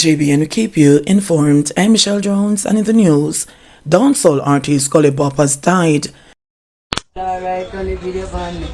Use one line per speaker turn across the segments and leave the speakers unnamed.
JBNN will keep you informed. I'm Michelle Jones, and in the news, dancehall artist Gully Bop has died.
Alright, only video on me.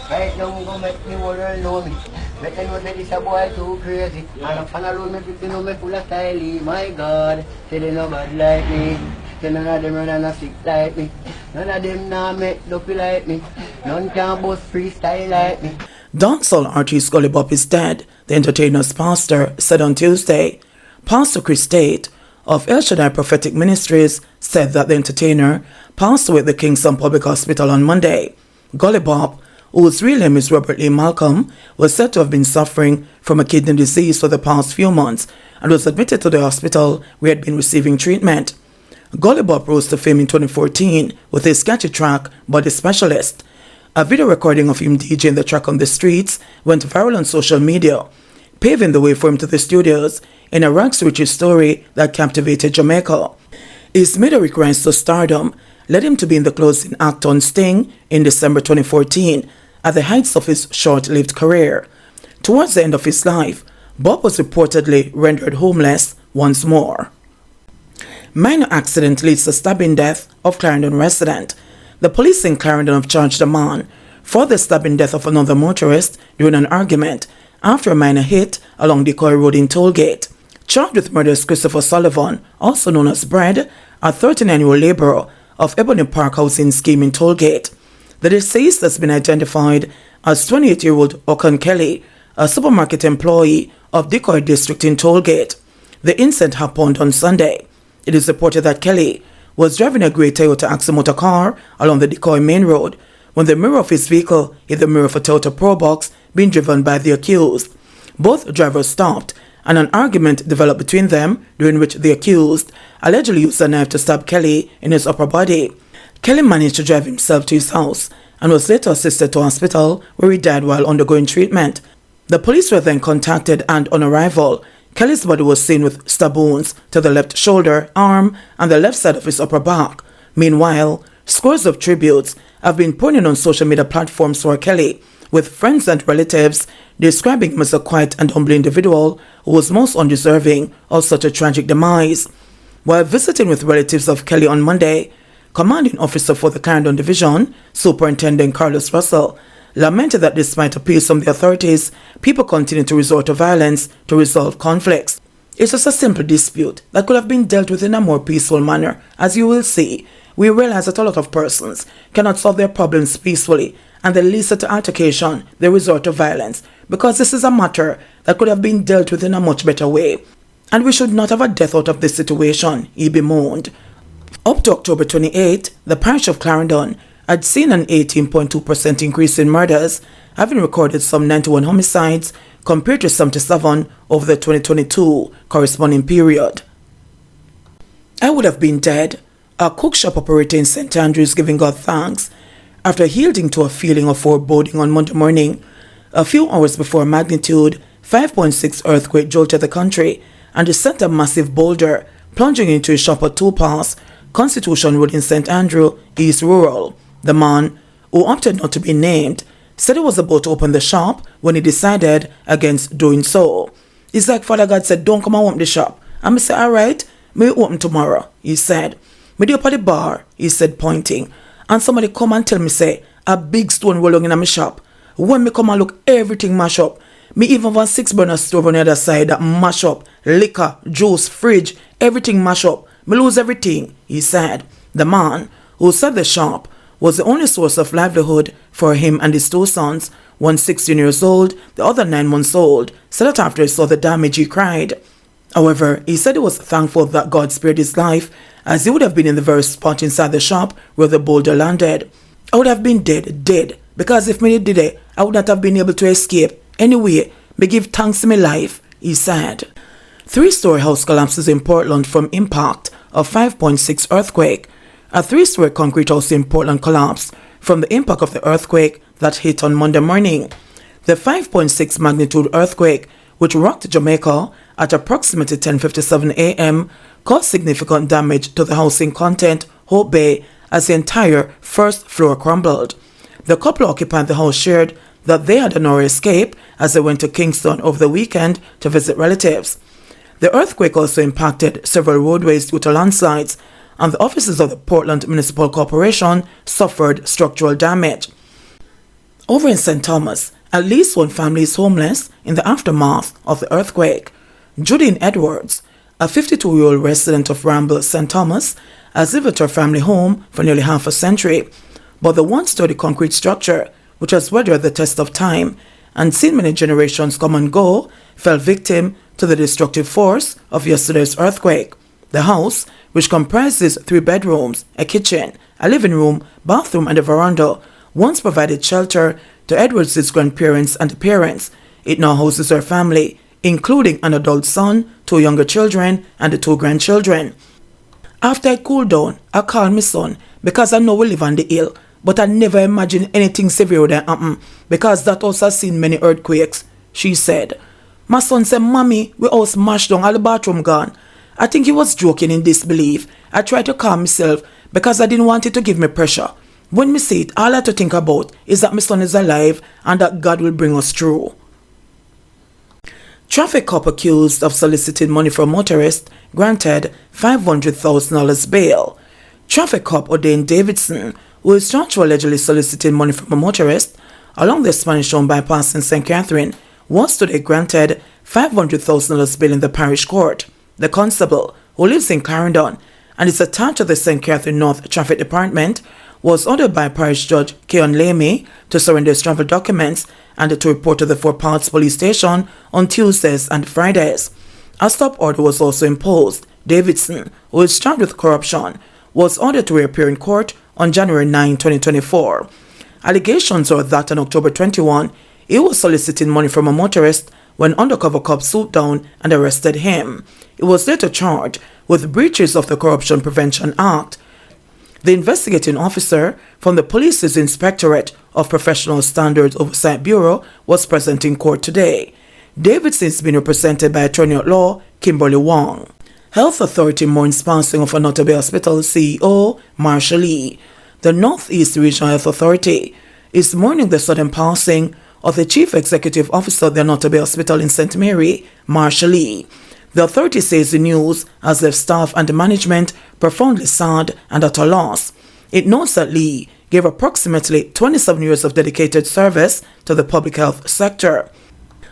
Right now, I'm gonna make me world know me. Make them know that this a boy too crazy. And I'm fan alone, me people know me full of style. My God, say they no bad like me. Say none of them run and a sick like me. None of them nah make dopey like me. None can boast freestyle like me.
Dancehall artist Gully Bop is dead, the entertainer's pastor said on Tuesday. Pastor Chris Tate of El Shaddai Prophetic Ministries said that the entertainer passed away at the Kingston Public Hospital on Monday. Gully Bop, whose real name is Robert Lee Malcolm, was said to have been suffering from a kidney disease for the past few months and was admitted to the hospital where he had been receiving treatment. Gully Bop rose to fame in 2014 with his sketchy track Body Specialist. A video recording of him DJing the track on the streets went viral on social media, paving the way for him to the studios in a rags-to-riches story that captivated Jamaica. His meteoric rise to stardom led him to be in the closing act on Sting in December 2014, at the heights of his short-lived career. Towards the end of his life, Bob was reportedly rendered homeless once more. Minor accident leads to stabbing death of Clarendon resident. The police in Clarendon have charged a man for the stabbing death of another motorist during an argument after a minor hit along Decoy Road in Tollgate. Charged with murder is Christopher Sullivan, also known as Bread, a 13-annual laborer of Ebony Park Housing Scheme in Tollgate. The deceased has been identified as 28-year-old Okan Kelly, a supermarket employee of Decoy District in Tollgate. The incident happened on Sunday. It is reported that Kelly was driving a grey Toyota Axle motor car along the Decoy Main Road when the mirror of his vehicle hit the mirror of a Toyota Probox being driven by the accused. Both drivers stopped, and an argument developed between them, during which the accused allegedly used a knife to stab Kelly in his upper body. Kelly managed to drive himself to his house and was later assisted to a hospital where he died while undergoing treatment. The police were then contacted, and on arrival, Kelly's body was seen with stab wounds to the left shoulder, arm, and the left side of his upper back. Meanwhile, scores of tributes have been pouring on social media platforms for Kelly, with friends and relatives describing him as a quiet and humble individual who was most undeserving of such a tragic demise. While visiting with relatives of Kelly on Monday, commanding officer for the Clarendon Division, Superintendent Carlos Russell, lamented that despite appeals from the authorities, people continue to resort to violence to resolve conflicts. It's just a simple dispute that could have been dealt with in a more peaceful manner. As you will see, we realize that a lot of persons cannot solve their problems peacefully, and the least to altercation, they resort to violence, because this is a matter that could have been dealt with in a much better way. And we should not have a death out of this situation, he bemoaned. Up to October 28, the parish of Clarendon had seen an 18.2% increase in murders, having recorded some 91 homicides compared to 77 over the 2022 corresponding period. I would have been dead. A cook shop operator in St. Andrews giving God thanks after yielding to a feeling of foreboding on Monday morning, a few hours before a magnitude 5.6 earthquake jolted the country and sent a massive boulder plunging into a shop at 2 Pass, Constitution Road in St. Andrew, East Rural. The man, who opted not to be named, said he was about to open the shop when he decided against doing so. It's like Father God said, don't come and open the shop. And I said, alright, may open tomorrow, he said. Me dey up at the bar, he said, pointing. And somebody come and tell me, say, a big stone roll in my shop. When me come and look, everything mash up. Me even have a 6-burner stove on the other side that mash up. Liquor, juice, fridge, everything mash up. Me lose everything, he said. The man, who said the shop was the only source of livelihood for him and his 2 sons, one 16 years old, the other 9 months old, said that after he saw the damage he cried. However, he said he was thankful that God spared his life, as he would have been in the very spot inside the shop where the boulder landed. I would have been dead, because if me did it, I would not have been able to escape. Anyway, me give thanks to my life, he said. 3-story house collapses in Portland from impact of 5.6 earthquake. A 3-story concrete house in Portland collapsed from the impact of the earthquake that hit on Monday morning. The 5.6 magnitude earthquake, which rocked Jamaica at approximately 10:57 a.m., caused significant damage to the housing content, Hope Bay, as the entire first floor crumbled. The couple occupying the house shared that they had a narrow escape as they went to Kingston over the weekend to visit relatives. The earthquake also impacted several roadways due to landslides, and the offices of the Portland Municipal Corporation suffered structural damage. Over in St. Thomas, at least one family is homeless in the aftermath of the earthquake. Judine Edwards, a 52-year-old resident of Ramble, St. Thomas, has lived at her family home for nearly half a century, but the one-story concrete structure, which has weathered the test of time and seen many generations come and go, fell victim to the destructive force of yesterday's earthquake. The house, which comprises 3 bedrooms, a kitchen, a living room, bathroom, and a veranda, once provided shelter to Edwards' grandparents and parents. It now houses her family, including an adult son, 2 younger children, and 2 grandchildren. After I cooled down, I called my son because I know we live on the hill, but I never imagined anything severe would happen because that house has seen many earthquakes, she said. My son said, "Mommy, we all smashed down, all the bathroom gone." I think he was joking in disbelief. I tried to calm myself because I didn't want it to give me pressure. When me see it, all I have to think about is that my son is alive and that God will bring us through. Traffic cop accused of soliciting money from motorist granted $500,000 bail. Traffic cop O'Dane Davidson, who is charged for allegedly soliciting money from a motorist along the Spanish Town bypass in St. Catherine, was today granted $500,000 bail in the parish court. The constable, who lives in Clarendon and is attached to the St. Catherine North Traffic Department, was ordered by Parish Judge Keon Lamy to surrender his travel documents and to report to the Fort Parts Police Station on Tuesdays and Fridays. A stop order was also imposed. Davidson, who is charged with corruption, was ordered to reappear in court on January 9, 2024. Allegations are that on October 21, he was soliciting money from a motorist when undercover cops swooped down and arrested him. He was later charged with breaches of the Corruption Prevention Act. The investigating officer from the police's Inspectorate of Professional Standards Oversight Bureau was present in court today. Davidson is being represented by attorney at law Kimberly Wong. Health Authority mourns passing of Anoto Bay Hospital CEO Marshall Lee. The Northeast Regional Health Authority is mourning the sudden passing of the Chief Executive Officer of the Anoto Bay Hospital in St. Mary, Marshall Lee. The authority says the news has left staff and management profoundly sad and at a loss. It notes that Lee gave approximately 27 years of dedicated service to the public health sector.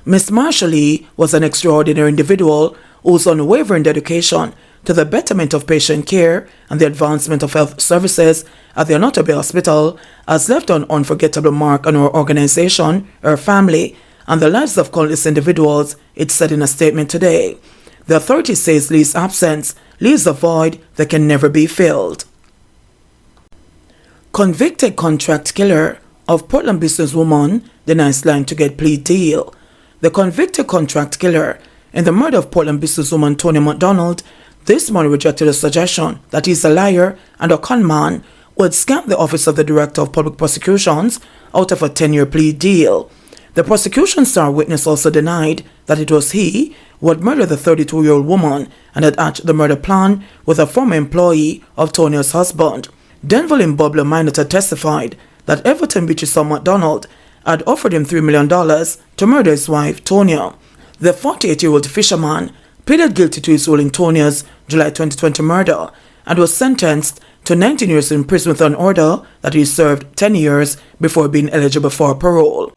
Ms. Marshall Lee was an extraordinary individual whose unwavering dedication to the betterment of patient care and the advancement of health services at the Anoto Bay Hospital has left an unforgettable mark on our organization, her family, and the lives of countless individuals, it said in a statement today. The authority says Lee's absence leaves a void that can never be filled. Convicted contract killer of Portland businesswoman denies line to get plea deal. The convicted contract killer in the murder of Portland businesswoman Tonya McDonald this morning rejected a suggestion that he's a liar and a con man who had scammed the Office of the Director of Public Prosecutions out of a 10-year plea deal. The prosecution star witness also denied that it was he who had murdered the 32-year-old woman and had hatched the murder plan with a former employee of Tonya's husband. Denville Imbobler Minot had testified that Everton Beach's son McDonald had offered him $3 million to murder his wife, Tonya. The 48-year-old fisherman pleaded guilty to his role in Tonya's July 2020 murder and was sentenced to 19 years in prison with an order that he served 10 years before being eligible for parole.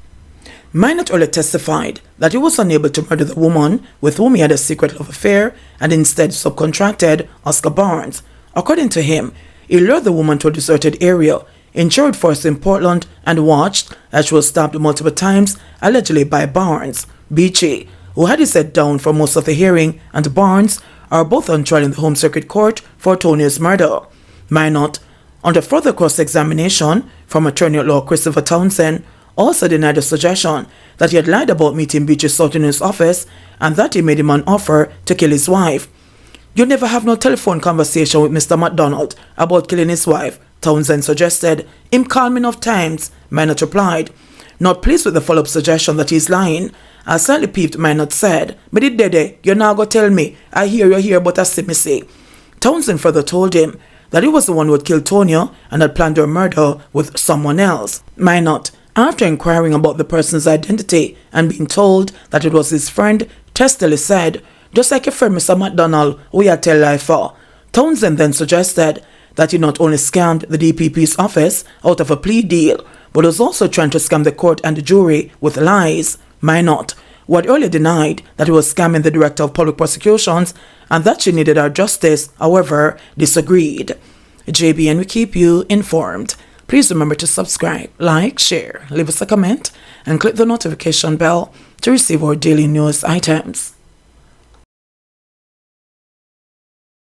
Minot earlier testified that he was unable to murder the woman with whom he had a secret love affair and instead subcontracted Oscar Barnes. According to him, he lured the woman to a deserted area in Sherwood Forest in Portland and watched as she was stabbed multiple times, allegedly by Barnes. Beachy, who had his head down for most of the hearing, and Barnes are both on trial in the Home Circuit Court for Tonya's murder. Minot, under further cross-examination from attorney at law Christopher Townsend, also denied the suggestion that he had lied about meeting Beach's son in his office and that he made him an offer to kill his wife. "You never have no telephone conversation with Mr. McDonald about killing his wife," Townsend suggested. "Him call me enough times," Minot replied. Not pleased with the follow-up suggestion that he's lying, a slightly peeved Minot said, "But it dede, you now go tell me. I hear you here, but I see me say." Townsend further told him that he was the one who had killed Tonya and had planned her murder with someone else. Minot, after inquiring about the person's identity and being told that it was his friend, testily said just like your friend Mr. McDonald, who you tell lie for. Townsend then suggested that he not only scammed the DPP's office out of a plea deal, but was also trying to scam the court and the jury with lies. Minot, who had earlier denied that he was scamming the Director of Public Prosecutions and that she needed our justice, however, disagreed. JBN will keep you informed. Please remember to subscribe, like, share, leave us a comment, and click the notification bell to receive our daily news items.